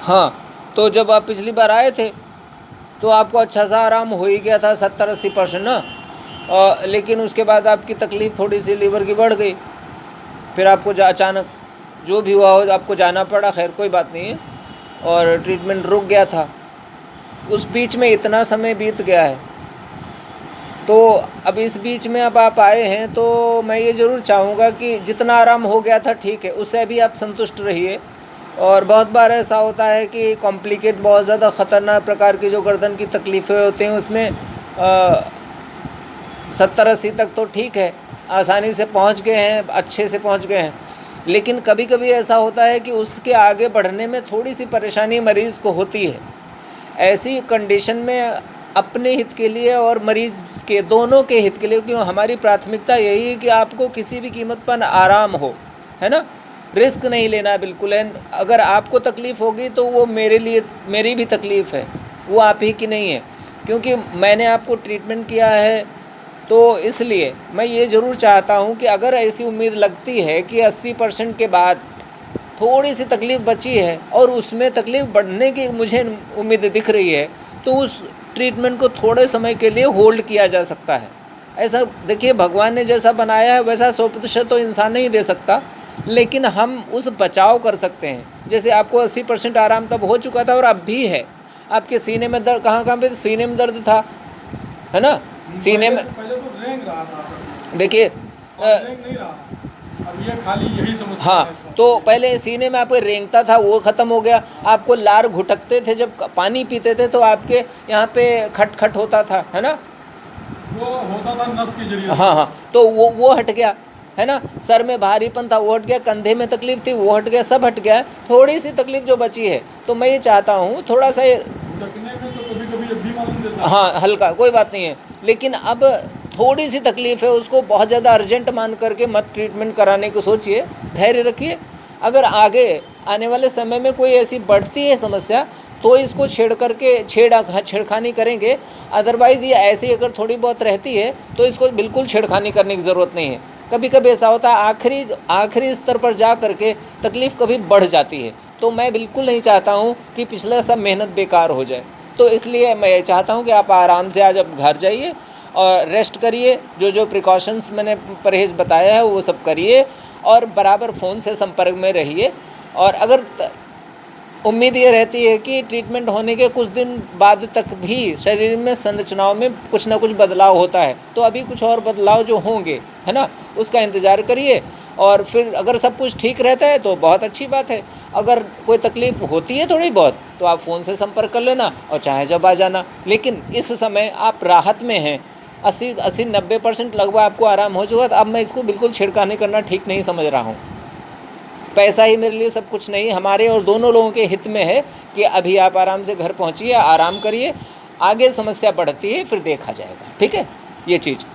हाँ, तो जब आप पिछली बार आए थे तो आपको अच्छा सा आराम हो ही गया था 70-80% ना, लेकिन उसके बाद आपकी तकलीफ़ थोड़ी सी लीवर की बढ़ गई, फिर आपको अचानक जो भी हुआ हो आपको जाना पड़ा। खैर कोई बात नहीं है, और ट्रीटमेंट रुक गया था। उस बीच में इतना समय बीत गया है, तो अब इस बीच में अब आप आए हैं तो मैं ये ज़रूर चाहूँगा कि जितना आराम हो गया था ठीक है, उससे भी आप संतुष्ट रहिए। और बहुत बार ऐसा होता है कि कॉम्प्लिकेट बहुत ज़्यादा ख़तरनाक प्रकार की जो गर्दन की तकलीफ़ें होती हैं उसमें 70-80 तक तो ठीक है, आसानी से पहुंच गए हैं, अच्छे से पहुंच गए हैं। लेकिन कभी कभी ऐसा होता है कि उसके आगे बढ़ने में थोड़ी सी परेशानी मरीज़ को होती है। ऐसी कंडीशन में अपने हित के लिए और मरीज़ के दोनों के हित के लिए, क्योंकि हमारी प्राथमिकता यही है कि आपको किसी भी कीमत पर आराम हो, है ना, रिस्क नहीं लेना बिल्कुल है। अगर आपको तकलीफ़ होगी तो वो मेरे लिए, मेरी भी तकलीफ़ है, वो आप ही की नहीं है, क्योंकि मैंने आपको ट्रीटमेंट किया है। तो इसलिए मैं ये ज़रूर चाहता हूँ कि अगर ऐसी उम्मीद लगती है कि 80% के बाद थोड़ी सी तकलीफ़ बची है और उसमें तकलीफ़ बढ़ने की मुझे उम्मीद दिख रही है, तो उस ट्रीटमेंट को थोड़े समय के लिए होल्ड किया जा सकता है। ऐसा देखिए, भगवान ने जैसा बनाया है वैसा 100% तो इंसान नहीं दे सकता, लेकिन हम उस बचाव कर सकते हैं। जैसे आपको 80% आराम तब हो चुका था और अब भी है। आपके सीने में दर्द, कहाँ पे सीने में दर्द था, है ना, सीने में। पहले तो रेंग रहा था, देखिए रेंग नहीं रहा, अब ये खाली यही समस्या हाँ, है। तो पहले सीने में आपको रेंगता था, वो ख़त्म हो गया। आपको लार घुटकते थे, जब पानी पीते थे तो आपके यहाँ पे खटखट होता था, है ना, वो होता था नस के जरिए। हाँ हाँ, तो वो हट गया, है ना। सर में भारीपन था वो हट गया, कंधे में तकलीफ थी वो हट गया, सब हट गया। थोड़ी सी तकलीफ जो बची है, तो मैं ये चाहता हूँ थोड़ा सा ढकने में तो कभी कभी अब भी मालूम देता है। हाँ, हल्का, कोई बात नहीं है, लेकिन अब थोड़ी सी तकलीफ़ है, उसको बहुत ज़्यादा अर्जेंट मान करके मत ट्रीटमेंट कराने को सोचिए, धैर्य रखिए। अगर आगे आने वाले समय में कोई ऐसी बढ़ती है समस्या तो इसको छेड़खानी करेंगे। अदरवाइज़ ये ऐसी अगर थोड़ी बहुत रहती है तो इसको बिल्कुल छेड़खानी करने की ज़रूरत नहीं है। कभी कभी ऐसा होता है आखिरी स्तर पर जा करके तकलीफ़ कभी बढ़ जाती है, तो मैं बिल्कुल नहीं चाहता हूँ कि पिछला सब मेहनत बेकार हो जाए। तो इसलिए मैं ये चाहता हूँ कि आप आराम से आज अब घर जाइए और रेस्ट करिए, जो जो प्रिकॉशंस मैंने परहेज़ बताया है वो सब करिए, और बराबर फ़ोन से संपर्क में रहिए। और अगर उम्मीद ये रहती है कि ट्रीटमेंट होने के कुछ दिन बाद तक भी शरीर में संरचनाओं में कुछ ना कुछ बदलाव होता है, तो अभी कुछ और बदलाव जो होंगे, है ना, उसका इंतज़ार करिए। और फिर अगर सब कुछ ठीक रहता है तो बहुत अच्छी बात है। अगर कोई तकलीफ़ होती है थोड़ी बहुत तो आप फ़ोन से संपर्क कर लेना और चाहे जब आ जाना। लेकिन इस समय आप राहत में हैं, 80-90% लगभग आपको आराम हो चुका, तो अब मैं इसको बिल्कुल छिड़कानी करना ठीक नहीं समझ रहा हूँ। पैसा ही मेरे लिए सब कुछ नहीं, हमारे और दोनों लोगों के हित में है कि अभी आप आराम से घर पहुँचिए, आराम करिए। आगे समस्या बढ़ती है फिर देखा जाएगा, ठीक है, ये चीज़।